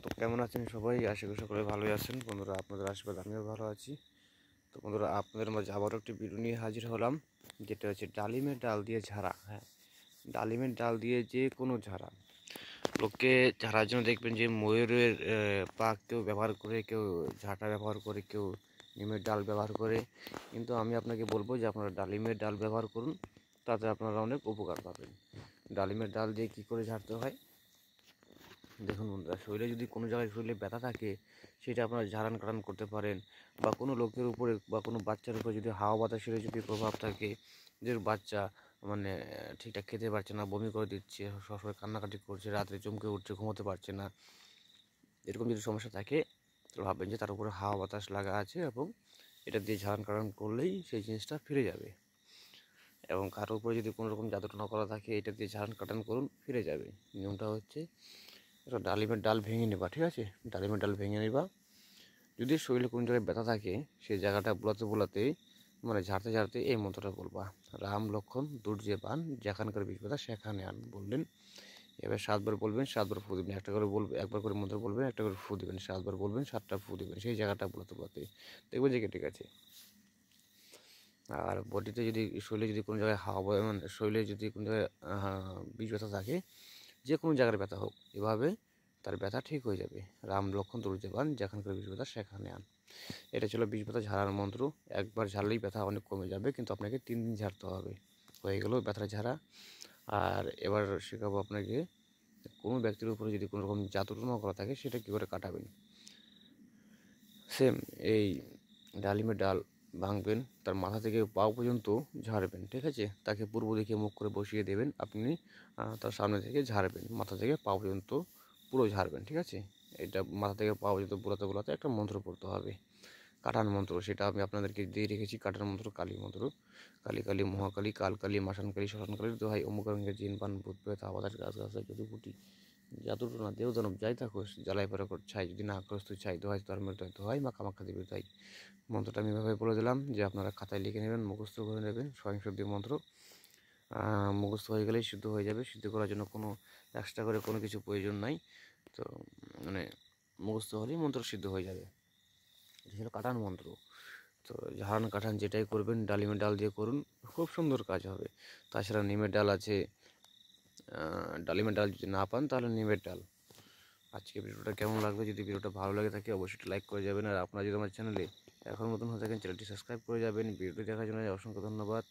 তো কেমন আছেন সবাই? আশা করি সকলে ভালোই আছেন। বন্ধুরা, আপনাদের আশীর্বাদ আমিও ভালো আছি। তো বন্ধুরা, আপনাদের মাঝে আবারও একটি ভিডিও নিয়ে হাজির হলাম, যেটা হচ্ছে ডালিমের ডাল দিয়ে ঝাড়া। হ্যাঁ, ডালিমের ডাল দিয়ে যে কোনো ঝাড়া। লোককে ঝাড়ার জন্য দেখবেন যে ময়ূরের পাক কেউ ব্যবহার করে, কেউ ঝাঁটা ব্যবহার করে, কেউ নিমের ডাল ব্যবহার করে। কিন্তু আমি আপনাকে বলবো যে আপনারা ডালিমের ডাল ব্যবহার করুন, তাতে আপনারা অনেক উপকার পাবেন। ডালিমের ডাল দিয়ে কী করে ঝাড়তে হয় দেখুন বন্ধুরা, শরীরে যদি কোনো জায়গায় শরীরে ব্যথা থাকে, সেটা আপনারা ঝাড়ান কাটান করতে পারেন। বা কোনো লোকের উপরে বা কোনো বাচ্চার উপরে যদি হাওয়া বাতাসের যদি প্রভাব থাকে, যে বাচ্চা মানে ঠিকঠাক খেতে পারছে না, বমি করে দিচ্ছে, সবসময় কান্নাকাটি করছে, রাত্রে চমকে উঠছে, ঘুমোতে পারছে না, এরকম যদি সমস্যা থাকে, তো ভাববেন যে তার উপরে হাওয়া বাতাস লাগা আছে, এবং এটা দিয়ে ঝাড়ান কাটান করলেই সেই জিনিসটা ফিরে যাবে। এবং কারোর উপরে যদি কোনো রকম জাদুটনা করা থাকে, এটা দিয়ে ঝাড়ান কাটান করুন, ফিরে যাবে। নিয়মটা হচ্ছে, একটা ডালিমের ডাল ভেঙে নেবা, ঠিক আছে? ডালিমের ডাল ভেঙে নেবা। যদি শরীরে কোনো জায়গায় ব্যথা থাকে, সেই জায়গাটা বোলাতে বোলাতে, মানে ঝাড়তে ঝাড়তে এই মন্ত্রটা বলবা: রাম লক্ষণ দুর্যে বান, যেখানকার বিষ ব্যথা সেখানে আন। বললেন, এবার 7 বার বলবেন, 7 বার ফু দিবেন। একটা করে বলবেন, একবার করে মন্ত্র বলবেন, একটা করে ফু দিবেন। 7 বার বলবেন, 7টা ফু দিবেন সেই জায়গাটা বোলাতে বোলাতে, দেখবেন যে কেটে গেছে। আর বডিতে যদি, শরীরে যদি কোনো জায়গায় মানে শরীরে যদি কোনো জায়গায় বিষ ব্যথা থাকে, যে কোনো জায়গার ব্যথা হোক, এভাবে তার ব্যথা ঠিক হয়ে যাবে। রাম লক্ষণ তুলসী বান, যেখানকার বিষ ব্যথা সেখানে আন। এটা ছিল বিষ ব্যথা ঝাড়ার মন্ত্র। একবার ঝাড়লেই ব্যথা অনেক কমে যাবে, কিন্তু আপনাকে 3 দিন ঝাড়তে হবে। হয়ে গেল ব্যথাটা ঝাড়া। আর এবার শেখাবো আপনাকে, কোনো ব্যক্তির উপরে যদি কোনো রকম জাদুটনা করা থাকে, সেটা কী করে কাটাবেন। সেম এই ডালিমের ডাল ভাঙবেন, তার মাথা থেকে পা পর্যন্ত ঝাড়বেন, ঠিক আছে? তাকে পূর্ব দিকে মুখ করে বসিয়ে দেবেন, আপনি তার সামনে থেকে ঝাড়বেন, মাথা থেকে পা পর্যন্ত পুরো ঝাড়বেন, ঠিক আছে? এটা মাথা থেকে পা পর্যন্ত বোলাতে বোলাতে একটা মন্ত্র পড়তে হবে, কাটান মন্ত্র। সেটা আমি আপনাদেরকে দিয়ে রেখেছি, কাটান মন্ত্র, কালী মন্ত্র। কালী কালী মহাকালী, কাল কালী, মাসান কালী, শ্মশান কালী দোহাই, অমুক অঙ্গের জিন পান ভূত প্রেত আবাদাস গাছ গাছা জড়িবুটি, জাদুটনা দেও দানব যাই থাকোস, জ্বালাই পরে কর ছাই, যদি না করস তুই ছাই, দোহাই ধর্মের দোহাই, মা কামাখ্যা দেবীর দোহাই। মন্ত্রটা আমি এভাবে বলে দিলাম, যে আপনারা খাতায় লিখে নেবেন, মুখস্থ করে নেবেন। স্বয়ংসিদ্ধি মন্ত্র মুখস্থ হয়ে গেলেই সিদ্ধ হয়ে যাবে। সিদ্ধ করার জন্য কোনো এক্সট্রা করে কোনো কিছু প্রয়োজন নাই। তো মানে মুখস্থ হলেই মন্ত্র সিদ্ধ হয়ে যাবে। এটা ছিল কাটান মন্ত্র। তো ঝাড়ান কাটান যেটাই করবেন, ডালিমের ডাল দিয়ে করুন, খুব সুন্দর কাজ হবে। তাছাড়া নিমের ডাল আছে, ডালিমের ডাল যদি না পান তাহলে নিমের ডাল। আজকে ভিডিওটা কেমন লাগবে? যদি ভিডিওটা ভালো লাগে থাকে, অবশ্যই লাইক করে যাবেন। আর আপনারা যদি আমার চ্যানেলে এখন নতুন হয়ে থাকেন, চ্যানেলটি সাবস্ক্রাইব করে যাবেন। ভিডিওটি দেখার জন্য অসংখ্য ধন্যবাদ।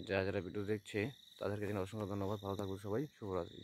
যারা যারা ভিডিও দেখছে, তাদেরকে জন্য অসংখ্য ধন্যবাদ। ভালো থাকবেন সবাই। শুভরাত্রি।